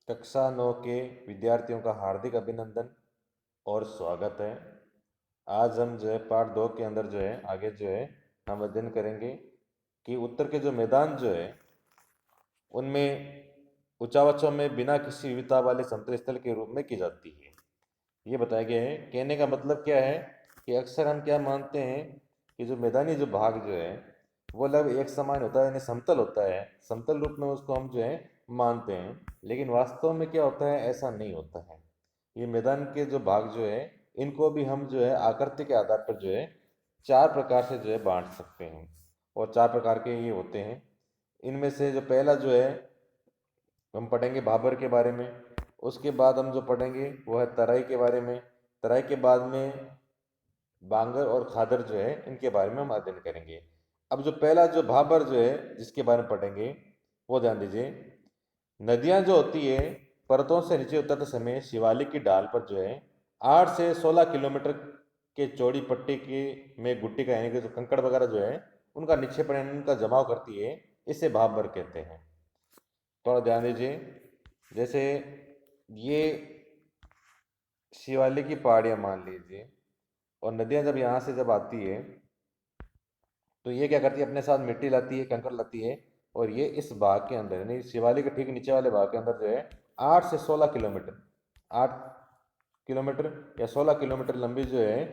कक्षा 9 के विद्यार्थियों का हार्दिक अभिनंदन और स्वागत है। आज हम जो है पार्ट 2 के अंदर जो है आगे जो है हम अध्ययन करेंगे कि उत्तर के जो मैदान जो है उनमें उचावचों में बिना किसी विविधता वाले समतल स्थल के रूप में की जाती है। ये बताया गया है। कहने का मतलब क्या है कि अक्सर हम क्या मानते हैं कि जो मैदानी जो भाग जो है वो लगभग एक समान होता है, यानी समतल होता है, समतल रूप में उसको हम जो है मानते हैं। लेकिन वास्तव में क्या होता है, ऐसा नहीं होता है। ये मैदान के जो भाग जो है इनको भी हम जो है आकृति के आधार पर जो है चार प्रकार से जो है बांट सकते हैं, और चार प्रकार के ये होते हैं। इनमें से जो पहला जो है हम पढ़ेंगे भाबर के बारे में। उसके बाद हम जो पढ़ेंगे वो है तराई के बारे में। तराई के बाद में बांगर और खादर जो है इनके बारे में हम अध्ययन करेंगे। अब जो पहला जो भाबर जो है जिसके बारे में पढ़ेंगे वो ध्यान दीजिए। नदियां जो होती है पर्वतों से नीचे उतरते समय शिवालिक की ढाल पर जो है 8 से 16 किलोमीटर के चौड़ी पट्टी की में गुट्टी का यानी कि जो कंकड़ वगैरह जो है उनका निक्षेपण यानी उनका जमाव करती है। इसे भाबर कहते हैं। थोड़ा ध्यान दीजिए। जैसे ये शिवालिक की पहाड़ियाँ मान लीजिए, और नदियाँ जब यहाँ से जब आती है तो ये क्या करती है, अपने साथ मिट्टी लाती है, कंकड़ लाती है, और ये इस भाग के अंदर यानी शिवालिक के ठीक नीचे वाले भाग के अंदर जो है 8 से 16 किलोमीटर, 8 किलोमीटर या 16 किलोमीटर लंबी जो है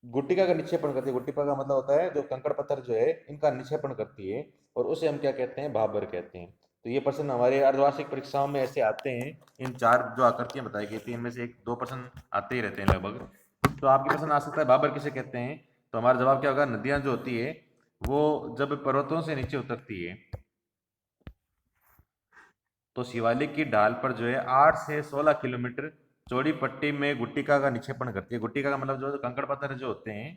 गुट्टिका का निक्षेपण करती है। गुट्टिका का मतलब होता है जो कंकड़ पत्थर जो है इनका निक्षेपण करती है, और उसे हम क्या कहते हैं, भाबर कहते हैं। तो ये प्रश्न हमारे अर्धवार्षिक परीक्षाओं में ऐसे आते हैं। इन चार जो आकृतियां बताई गई थी इनमें से एक दो प्रश्न आते ही रहते हैं लगभग। तो आपके प्रश्न आ सकता है भाबर किसे कहते हैं। तो हमारा जवाब क्या होगा, नदियां जो होती है वो जब पर्वतों से नीचे उतरती है तो शिवालिक की ढाल पर जो है 8 से 16 किलोमीटर चौड़ी पट्टी में गुट्टिका का निक्षेपण करती है। गुट्टिका का मतलब जो कंकड़ पत्थर जो होते हैं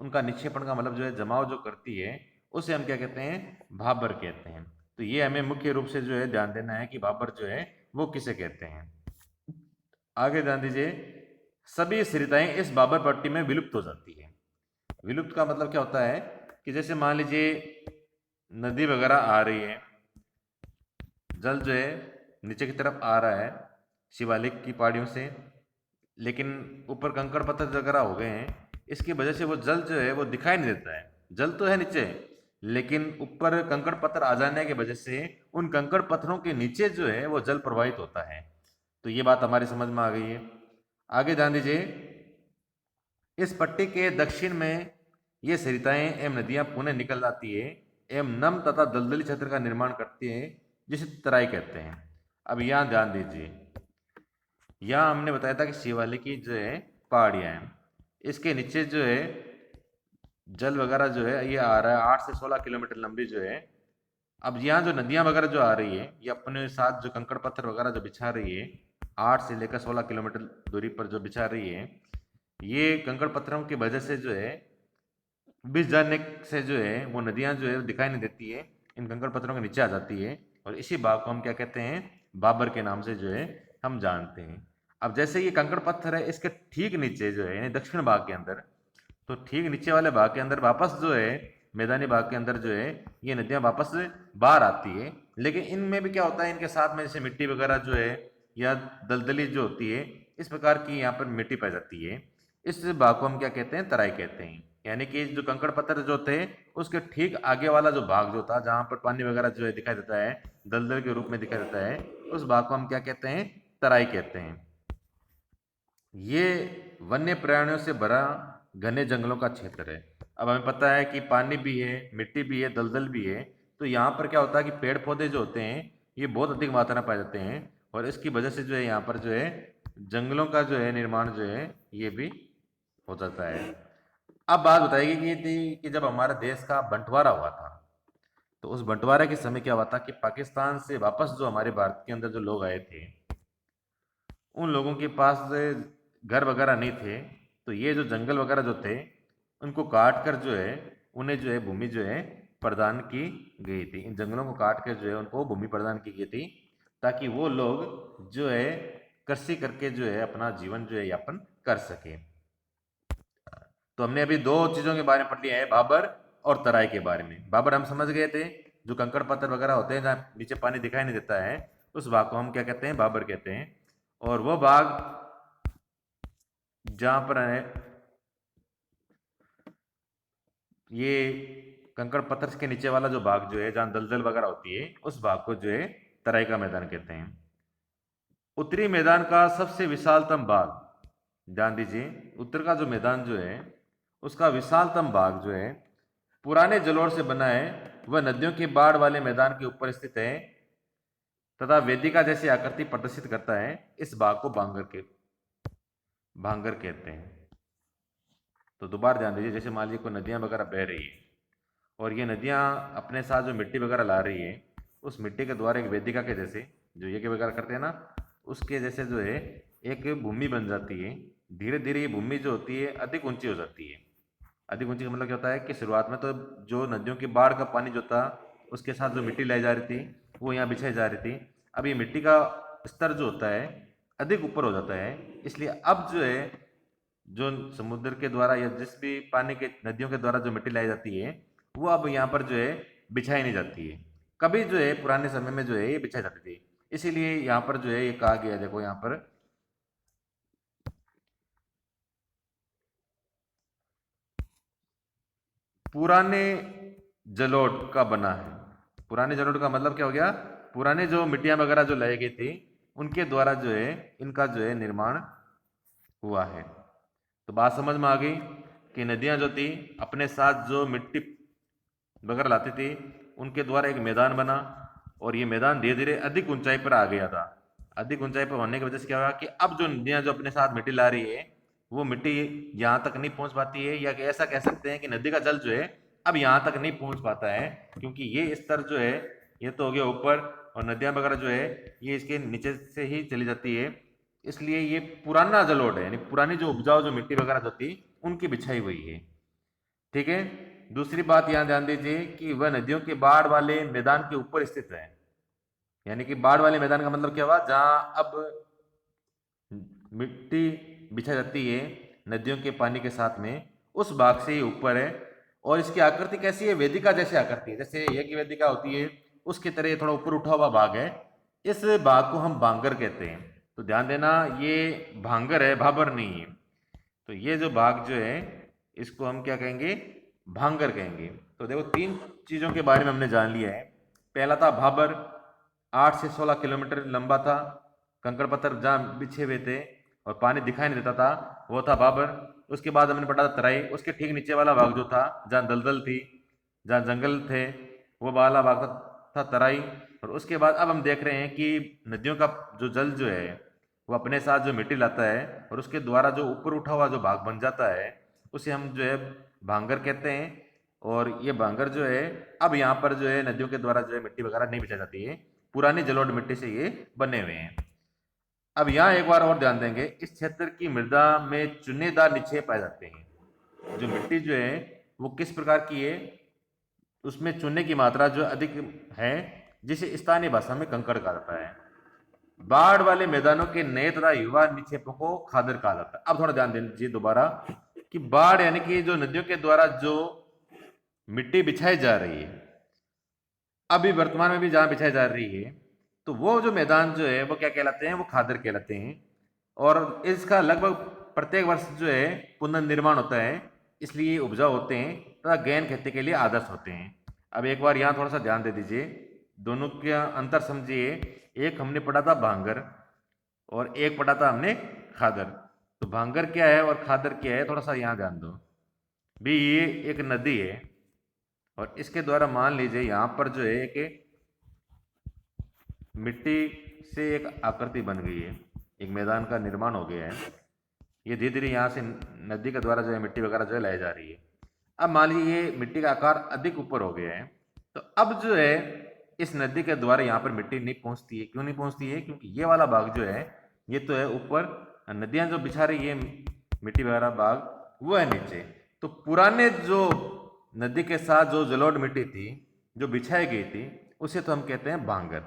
उनका निक्षेपण का मतलब जो है जमाव जो करती है, उसे हम क्या कहते हैं, भाबर कहते हैं। तो ये हमें मुख्य रूप से जो है ध्यान देना है कि भाबर जो है वो किसे कहते हैं। आगे ध्यान दीजिए। सभी सरिताएं इस भाबर पट्टी में विलुप्त हो जाती है। विलुप्त का मतलब क्या होता है कि जैसे मान लीजिए नदी वगैरह आ रही है, जल जो है नीचे की तरफ आ रहा है शिवालिक की पहाड़ियों से, लेकिन ऊपर कंकड़ पत्थर वगैरह हो गए हैं, इसकी वजह से वो जल जो है वो दिखाई नहीं देता है। जल तो है नीचे, लेकिन ऊपर कंकड़ पत्थर आ जाने की वजह से उन कंकड़ पत्थरों के नीचे जो है वो जल प्रवाहित होता है। तो ये बात हमारी समझ में आ गई है। आगे ध्यान दीजिए। इस पट्टी के दक्षिण में ये सरिताएं एवं नदियां पुनः निकल आती है एवं नम तथा दलदली क्षेत्र का निर्माण करती है, जिसे तराई कहते हैं। अब यहाँ ध्यान दीजिए। यहाँ हमने बताया था कि शिवालिक की जो है पहाड़ियाँ हैं, इसके नीचे जो है जल वगैरह जो है ये आ रहा है 8 से 16 किलोमीटर लंबी जो है। अब यहाँ जो नदियाँ वगैरह जो आ रही है ये अपने साथ जो कंकड़ पत्थर वगैरह जो बिछा रही है 8 से लेकर 16 किलोमीटर दूरी पर जो बिछा रही है, ये कंकड़ पत्थरों की वजह से जो है बिछ जाने से जो है वो नदियाँ जो है वो दिखाई नहीं देती है, इन कंकड़ पत्थरों के नीचे आ जाती है, और इसी भाग को हम क्या कहते हैं, बाबर के नाम से जो है हम जानते हैं। अब जैसे ये कंकड़ पत्थर है इसके ठीक नीचे जो है यानी दक्षिण भाग के अंदर, तो ठीक नीचे वाले भाग के अंदर वापस जो है मैदानी भाग के अंदर जो है ये नदियां वापस बाहर आती है। लेकिन इनमें भी क्या होता है, इनके साथ में जैसे मिट्टी वगैरह जो है या दलदली जो होती है, इस प्रकार की यहाँ पर मिट्टी पाई जाती है। इस भाग को हम क्या कहते हैं, तराई कहते हैं। यानी कि जो कंकड़ पत्थर जो थे उसके ठीक आगे वाला जो भाग जो था जहाँ पर पानी वगैरह जो है दिखाई देता है, दलदल के रूप में दिखाई देता है, उस भाग को हम क्या कहते हैं, तराई कहते हैं। ये वन्य प्राणियों से भरा घने जंगलों का क्षेत्र है। अब हमें पता है कि पानी भी है, मिट्टी भी है, दलदल भी है। तो यहाँ पर क्या होता है कि पेड़ पौधे जो होते हैं ये बहुत अधिक मात्रा में पाए जाते हैं, और इसकी वजह से जो है यहाँ पर जो है जंगलों का जो है निर्माण जो है ये भी हो जाता है। अब बात बताएगी कि थी कि जब हमारे देश का बंटवारा हुआ था, तो उस बंटवारे के समय क्या हुआ था कि पाकिस्तान से वापस जो हमारे भारत के अंदर जो लोग आए थे उन लोगों के पास घर वगैरह नहीं थे। तो ये जो जंगल वगैरह जो थे उनको काट कर जो है उन्हें जो है भूमि जो है प्रदान की गई थी। इन जंगलों को काट कर जो है उनको भूमि प्रदान की गई थी, ताकि वो लोग जो है कृषि करके जो है अपना जीवन जो है यापन कर सके। तो हमने अभी दो चीजों के बारे में पढ़ लिया है, बाबर और तराई के बारे में। बाबर हम समझ गए थे, जो कंकड़ पत्थर वगैरह होते हैं जहाँ नीचे पानी दिखाई नहीं देता है, उस भाग को हम क्या कहते हैं, भाबर कहते हैं। और वो भाग जहां पर है ये कंकड़ पत्थर के नीचे वाला जो भाग जो है, जहां दलदल वगैरह होती है, उस भाग को जो है तराई का मैदान कहते हैं। उत्तरी मैदान का सबसे विशालतम भाग, ध्यान दीजिए, उत्तर का जो मैदान जो है उसका विशालतम भाग जो है पुराने जलोढ़ से बना है, वह नदियों के बाढ़ वाले मैदान के ऊपर स्थित है तथा वेदिका जैसी आकृति प्रदर्शित करता है। इस भाग को भांगर कहते हैं। तो दोबारा ध्यान दीजिए, जैसे मान लीजिए कोई नदियां वगैरह बह रही है और ये नदियां अपने साथ जो मिट्टी वगैरह ला रही है, उस मिट्टी के द्वारा एक वेदिका के जैसे जो ये वगैरह करते हैं ना, उसके जैसे जो है एक भूमि बन जाती है। धीरे धीरे ये भूमि जो होती है अधिक ऊंची हो जाती है। अधिक ऊंची का मतलब क्या होता है कि शुरुआत में तो जो नदियों की बाढ़ का पानी जो था उसके साथ जो मिट्टी लाई जा रही थी वो यहाँ बिछाई जा रही थी। अब ये मिट्टी का स्तर जो होता है अधिक ऊपर हो जाता है, इसलिए अब जो है जो समुद्र के द्वारा या जिस भी पानी के नदियों के द्वारा जो मिट्टी लाई जाती है वो अब यहाँ पर जो है बिछाई नहीं जाती है। कभी जो है पुराने समय में जो है ये बिछाई जाती थी, इसीलिए यहाँ पर जो है ये कहा गया, देखो यहाँ पर पुराने जलोढ़ का बना है। पुराने जलोढ़ का मतलब क्या हो गया, पुराने जो मिट्टियां वगैरह जो लाई गई थी उनके द्वारा जो है इनका जो है निर्माण हुआ है। तो बात समझ में आ गई कि नदियां जो थी अपने साथ जो मिट्टी वगैरह लाती थी उनके द्वारा एक मैदान बना और ये मैदान धीरे धीरे अधिक ऊंचाई पर आ गया था। अधिक ऊंचाई पर होने की वजह से क्या हुआ कि अब जो नदियां जो अपने साथ मिट्टी ला रही है वो मिट्टी यहाँ तक नहीं पहुंच पाती है, या कि ऐसा कह सकते हैं कि नदी का जल जो है अब यहाँ तक नहीं पहुंच पाता है, क्योंकि ये स्तर जो है ये तो हो गया ऊपर और नदियां वगैरह जो है ये इसके नीचे से ही चली जाती है। इसलिए ये पुराना जलोढ़ है, यानी पुरानी जो उपजाऊ जो मिट्टी वगैरह जो थी उनकी बिछाई हुई है। ठीक है। दूसरी बात यहां ध्यान दीजिए कि वह नदियों के बाढ़ वाले मैदान के ऊपर स्थित है। यानी कि बाढ़ वाले मैदान का मतलब क्या हुआ, जहां अब मिट्टी बिछा जाती है नदियों के पानी के साथ में, उस भाग से ही ऊपर है। और इसकी आकृति कैसी है, वेदिका जैसी आकृति है, जैसे ये की वेदिका होती है उसकी तरह ये थोड़ा ऊपर उठा हुआ भाग है। इस भाग को हम भांगर कहते हैं। तो ध्यान देना ये भांगर है, भाबर नहीं है। तो ये जो भाग जो है इसको हम क्या कहेंगे, भांगर कहेंगे। तो देखो तीन चीजों के बारे में हमने जान लिया है। पहला था भाबर, 8 से 16 किलोमीटर लंबा था, कंकड़ पत्थर जहाँ बिछे हुए थे और पानी दिखाई नहीं देता था, वो था भाबर। उसके बाद हमने पढ़ा था तराई, उसके ठीक नीचे वाला भाग जो था जहाँ दलदल थी, जहाँ जंगल थे, वो वाला भाग था तराई। और उसके बाद अब हम देख रहे हैं कि नदियों का जो जल जो है वो अपने साथ जो मिट्टी लाता है और उसके द्वारा जो ऊपर उठा हुआ जो भाग बन जाता है उसे हम जो है भांगर कहते हैं। और ये भांगर जो है अब यहाँ पर जो है नदियों के द्वारा जो है मिट्टी वगैरह नहीं बिछाई जाती है, पुरानी जलोढ़ मिट्टी से ये बने हुए हैं। अब यहाँ एक बार और ध्यान देंगे, इस क्षेत्र की मृदा में चुनेदार निक्षेप पाए जाते हैं। जो मिट्टी जो है वो किस प्रकार की है, उसमें चूने की मात्रा जो अधिक है, जिसे स्थानीय भाषा में कंकड़ कहा जाता है। बाढ़ वाले मैदानों के नए तथा युवा निक्षेपों को खादर कहा जाता है। अब थोड़ा ध्यान दीजिए दोबारा कि बाढ़ यानी कि जो नदियों के द्वारा जो मिट्टी बिछाई जा रही है, अभी वर्तमान में भी जहां बिछाई जा रही है, तो वो जो मैदान जो है वो क्या कहलाते हैं, वो खादर कहलाते हैं। और इसका लगभग प्रत्येक वर्ष जो है पुनर्निर्माण होता है, इसलिए उपजाऊ होते हैं तथा गहन खेती के लिए आदर्श होते हैं। अब एक बार यहाँ थोड़ा सा ध्यान दे दीजिए, दोनों का अंतर समझिए। एक हमने पढ़ा था भांगर और एक पढ़ा था हमने खादर। तो भांगर क्या है और खादर क्या है, थोड़ा सा यहाँ ध्यान दो भी। ये एक नदी है और इसके द्वारा मान लीजिए यहाँ पर जो है एक मिट्टी से एक आकृति बन गई है, एक मैदान का निर्माण हो गया है। ये धीरे धीरे यहाँ से नदी के द्वारा जो है मिट्टी वगैरह जो है लाई जा रही है। अब मान लीजिए ये मिट्टी का आकार अधिक ऊपर हो गया है, तो अब जो है इस नदी के द्वारा यहाँ पर मिट्टी नहीं पहुंचती है। क्यों नहीं पहुंचती है, क्योंकि ये वाला भाग जो है ये तो है ऊपर, नदियां जो बिछा रही है मिट्टी वगैरह भाग वो है नीचे। तो पुराने जो नदी के साथ जो जलोढ़ मिट्टी थी जो बिछाई गई थी उसे तो हम कहते हैं भांगर।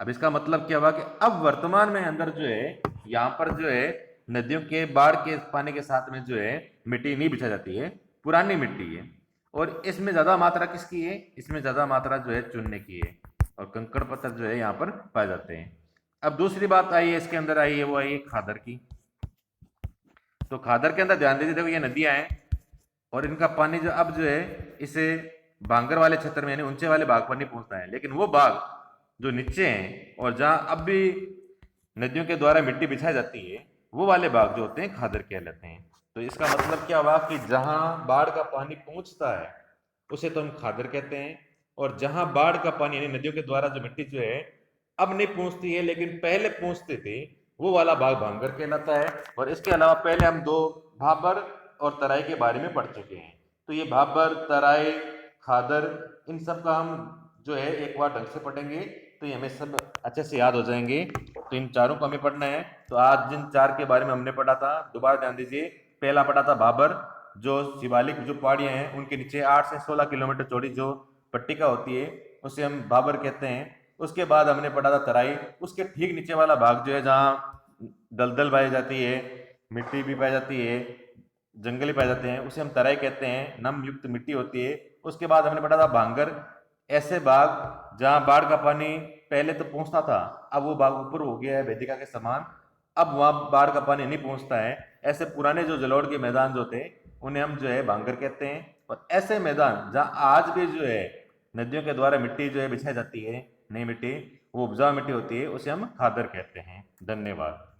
अब इसका मतलब क्या हुआ कि अब वर्तमान में अंदर जो है यहाँ पर जो है नदियों के बाढ़ के पानी के साथ में जो है मिट्टी नहीं बिछा जाती है, पुरानी मिट्टी है। और इसमें ज्यादा मात्रा किसकी है, इसमें ज्यादा मात्रा जो है चुनने की है। और कंकड़ पत्थर जो है यहाँ पर पाए जाते हैं। अब दूसरी बात आई है इसके अंदर आई है, वो आई है खादर की। तो खादर के अंदर ध्यान दीजिए, देखो ये नदियां हैं और इनका पानी जो अब जो है इसे बांगर वाले क्षेत्र में यानी ऊंचे वाले भाग पर नहीं पहुंचता है, लेकिन वो भाग जो नीचे हैं और जहां अब भी नदियों के द्वारा मिट्टी बिछाई जाती है, वो वाले भाग जो होते हैं खादर कहलाते हैं। तो इसका मतलब क्या हुआ कि जहां बाढ़ का पानी पहुंचता है उसे तो हम खादर कहते हैं, और जहां बाढ़ का पानी यानी नदियों के द्वारा जो मिट्टी जो है अब नहीं पहुंचती है लेकिन पहले पहुंचते थे, वो वाला भाग भांगर कहलाता है। और इसके अलावा पहले हम दो भाबर और तराई के बारे में पढ़ चुके हैं। तो ये भाबर, तराई, खादर, इन सब का हम जो है एक बार ढंग से पढ़ेंगे तो ये हमें सब अच्छे से याद हो जाएंगे। तो इन चारों को हमें पढ़ना है। तो आज जिन चार के बारे में हमने पढ़ा था दोबारा ध्यान दीजिए। पहला पढ़ा था भाबर, जो शिवालिक जो पहाड़ियां हैं उनके नीचे 8 से 16 किलोमीटर चौड़ी जो पट्टिका होती है उसे हम भाबर कहते हैं। उसके बाद हमने पढ़ा था तराई, उसके ठीक नीचे वाला भाग जो है जहाँ दलदल पाई जाती है, मिट्टी भी पाई जाती है, जंगली पाए जाते हैं, उसे हम तराई कहते हैं, नम युक्त मिट्टी होती है। उसके बाद हमने पढ़ा था भांगर, ऐसे भाग जहाँ बाढ़ का पानी पहले तो पहुंचता था, अब वो भाग ऊपर हो गया है वेदिका के समान, अब वहां बाढ़ का पानी नहीं पहुंचता है। ऐसे पुराने जो जलोढ़ के मैदान जो थे उन्हें हम जो है भांगर कहते हैं। और ऐसे मैदान जहाँ आज भी जो है नदियों के द्वारा मिट्टी जो है बिछाई जाती है, नई मिट्टी, वो उपजाऊ मिट्टी होती है, उसे हम खादर कहते हैं। धन्यवाद।